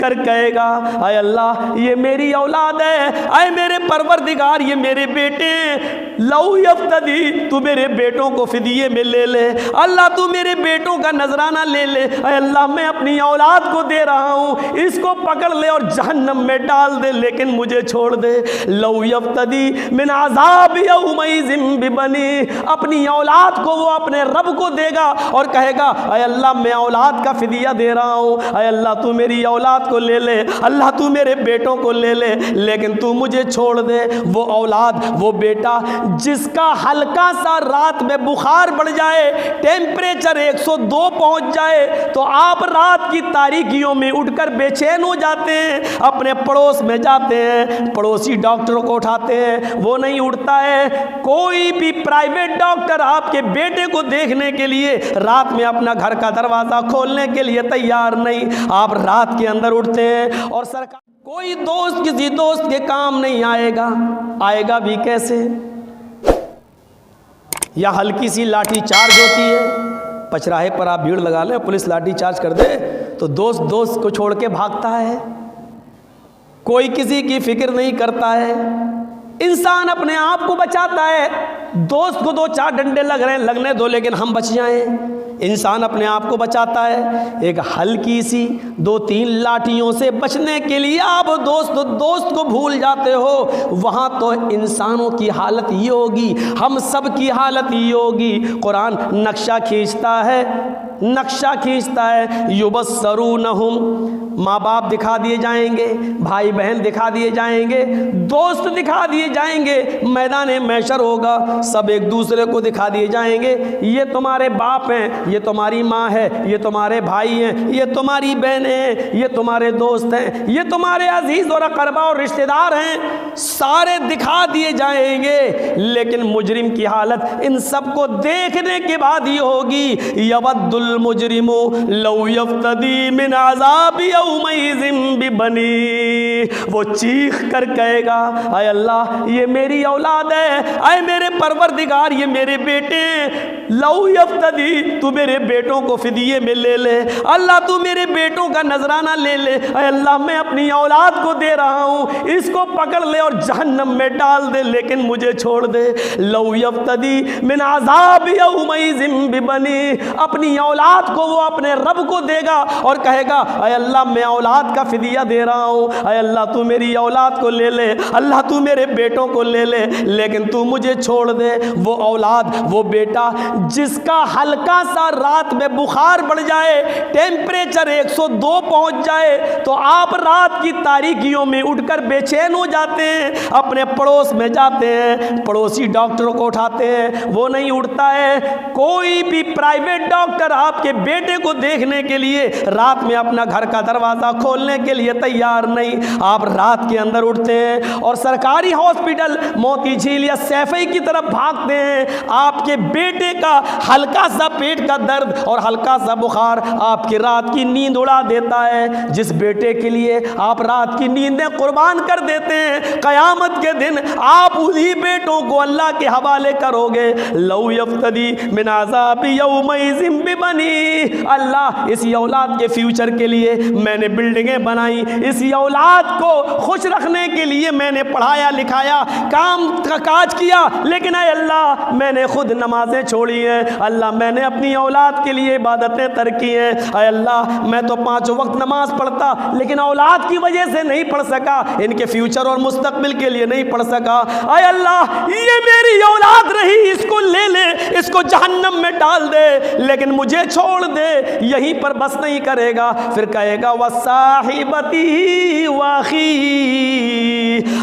کر کہے گا اے اللہ یہ میری اولاد ہے، اے میرے پروردگار یہ میرے بیٹے ہیں، لو یفتدی تو میرے بیٹوں کو فدیے میں لے لے، اللہ تو میرے بیٹوں کا نذرانہ لے لے، اے اللہ میں اپنی اولاد کو دے رہا ہوں، اس کو پکڑ لے اور جہنم میں ڈال دے لیکن مجھے چھوڑ دے۔ لو یفتدی من عذاب یومئذ ببنی، اپنی اولاد کو وہ اپنے رب کو دے گا اور کہے گا اے اللہ میں اولاد کا فدیہ دے رہا ہوں، اے اللہ تو میری اولاد کو لے لے، اللہ تو میرے بیٹوں کو لے لے لیکن تو مجھے چھوڑ دے۔ وہ اولاد، وہ بیٹا جس کا ہلکا سا رات میں بخار بڑھ جائے، ٹیمپریچر 102 پہنچ جائے تو آپ رات کی تاریکیوں میں اٹھ کر بے چین ہو جاتے ہیں، اپنے پڑوس میں جاتے ہیں، پڑوسی ڈاکٹر کو اٹھاتے ہیں، وہ نہیں اٹھتا ہے۔ کوئی بھی پرائیویٹ ڈاکٹر آپ کے بیٹے کو دیکھنے کے لیے رات میں اپنا گھر کا دروازہ کھولنے کے لیے تیار نہیں، آپ رات کے اندر اٹھتے ہیں اور سرکار کوئی دوست کسی دوست کے کام نہیں آئے گا، آئے گا بھی کیسے؟ یا ہلکی سی لاٹھی چارج ہوتی ہے، پچراہے پر آپ بھیڑ لگا لیں، پولیس لاٹھی چارج کر دے تو دوست کو چھوڑ کے بھاگتا ہے، کوئی کسی کی فکر نہیں کرتا ہے۔ انسان اپنے آپ کو بچاتا ہے، دوست کو 2-4 ڈنڈے لگ رہے ہیں لگنے دو لیکن ہم بچ جائیں۔ انسان اپنے آپ کو بچاتا ہے، ایک ہلکی سی 2-3 لاٹھیوں سے بچنے کے لیے آپ دوست کو بھول جاتے ہو، وہاں تو انسانوں کی حالت یہ ہوگی، ہم سب کی حالت یہ ہوگی۔ قرآن نقشہ کھینچتا ہے، یبصرونہم، ماں باپ دکھا دیے جائیں گے، بھائی بہن دکھا دیے جائیں گے، دوست دکھا دیے جائیں گے، میدان محشر ہوگا، سب ایک دوسرے کو دکھا دیے جائیں گے، یہ تمہارے باپ ہیں، یہ تمہاری ماں ہے، یہ تمہارے بھائی ہیں، یہ تمہاری بہنیں ہیں، یہ تمہارے دوست ہیں، یہ تمہارے عزیز اور اقربا اور رشتہ دار ہیں، سارے دکھا دیے جائیں گے۔ لیکن مجرم کی حالت ان سب کو دیکھنے کے بعد یہ ہوگی، یود المجرم لو یفتدی من عذاب یومئذ ببنی، وہ چیخ کر کہے گا اے اللہ یہ میری اولاد ہے، اے میرے پروردگار یہ میرے بیٹے ہیں، لو یفتدی تو میرے بیٹوں کو فدیے میں لے لے، اللہ تو میرے بیٹوں کا نذرانہ لے لے، اے اللہ میں اپنی اولاد کو دے رہا ہوں، اس کو پکڑ لے اور جہنم میں ڈال دے لیکن مجھے چھوڑ دے۔ لو یفتدی من عذاب یومئذ ببنی، اپنی اولاد کو وہ اپنے رب کو دے گا اور کہے گا اے اللہ میں اولاد کا فدیہ دے رہا ہوں، اے اللہ تو میری اولاد کو لے لے، اللہ تو میرے بیٹوں کو لے لے لیکن تو مجھے چھوڑ دے۔ وہ اولاد، وہ بیٹا جس کا ہلکا سا رات میں بخار بڑھ جائے، ٹیمپریچر 102 پہنچ جائے تو آپ رات کی تاریکیوں میں اٹھ کر بے چین ہو جاتے ہیں، اپنے پڑوس میں جاتے ہیں، پڑوسی ڈاکٹر کو اٹھاتے ہیں، وہ نہیں اٹھتا ہے۔ کوئی بھی پرائیویٹ ڈاکٹر آپ کے بیٹے کو دیکھنے کے لیے رات میں اپنا گھر کا دروازہ کھولنے کے لیے تیار نہیں، آپ رات کے اندر اٹھتے ہیں اور سرکاری ہاسپٹل موتی جھیل یا سیفئی کی طرف بھاگتے ہیں۔ آپ کے بیٹے کا ہلکا سا پیٹ کا درد اور ہلکا سا بخار آپ کی رات کی نیند اڑا دیتا ہے، جس بیٹے کے لیے آپ رات کی نیندیں قربان کر دیتے ہیں، قیامت کے دن آپ انہی بیٹوں کو اللہ کے حوالے کرو گے۔ لو یفتدی من عذاب یومئذ ببنی، اللہ اسی اولاد کے فیوچر کے لیے میں نے بلڈنگیں بنائی، اسی اولاد کو خوش رکھنے کے لیے میں نے پڑھایا لکھایا، کام کاج کیا، لیکن اے اللہ میں نے خود نمازیں چھوڑی ہیں، اللہ میں نے اپنی اولاد کے لیے عبادتیں ترک کی ہیں، اے اللہ میں تو 5 وقت نماز پڑھتا لیکن اولاد کی وجہ سے نہیں پڑھ سکا، ان کے فیوچر اور مستقبل کے لیے نہیں پڑھ سکا، اے اللہ یہ میری اولاد رہی، اس کو لے لے، اس کو جہنم میں ڈال دے لیکن مجھے چھوڑ دے۔ یہیں پر بس نہیں کرے گا، پھر کہے گا وصاحبتی واخی،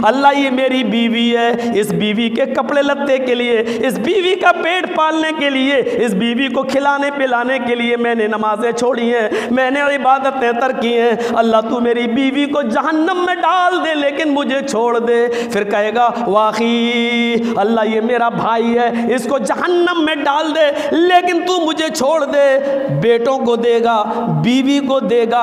اللہ یہ میری بیوی ہے، اس بیوی کے کپڑے لتے کے لیے، اس بیوی کا پیٹ پالنے کے لیے، اس بیوی کو کھلانے پلانے کے لیے میں نے نمازیں چھوڑی ہیں، میں نے عبادتیں ترک کی ہیں، اللہ تو میری بیوی کو جہنم میں ڈال دے لیکن مجھے چھوڑ دے۔ پھر کہے گا واخی، اللہ یہ میرا بھائی ہے، اس کو جہنم میں ڈال دے لیکن تو مجھے چھوڑ دے۔ بیٹوں کو دے گا، بیوی کو دے گا،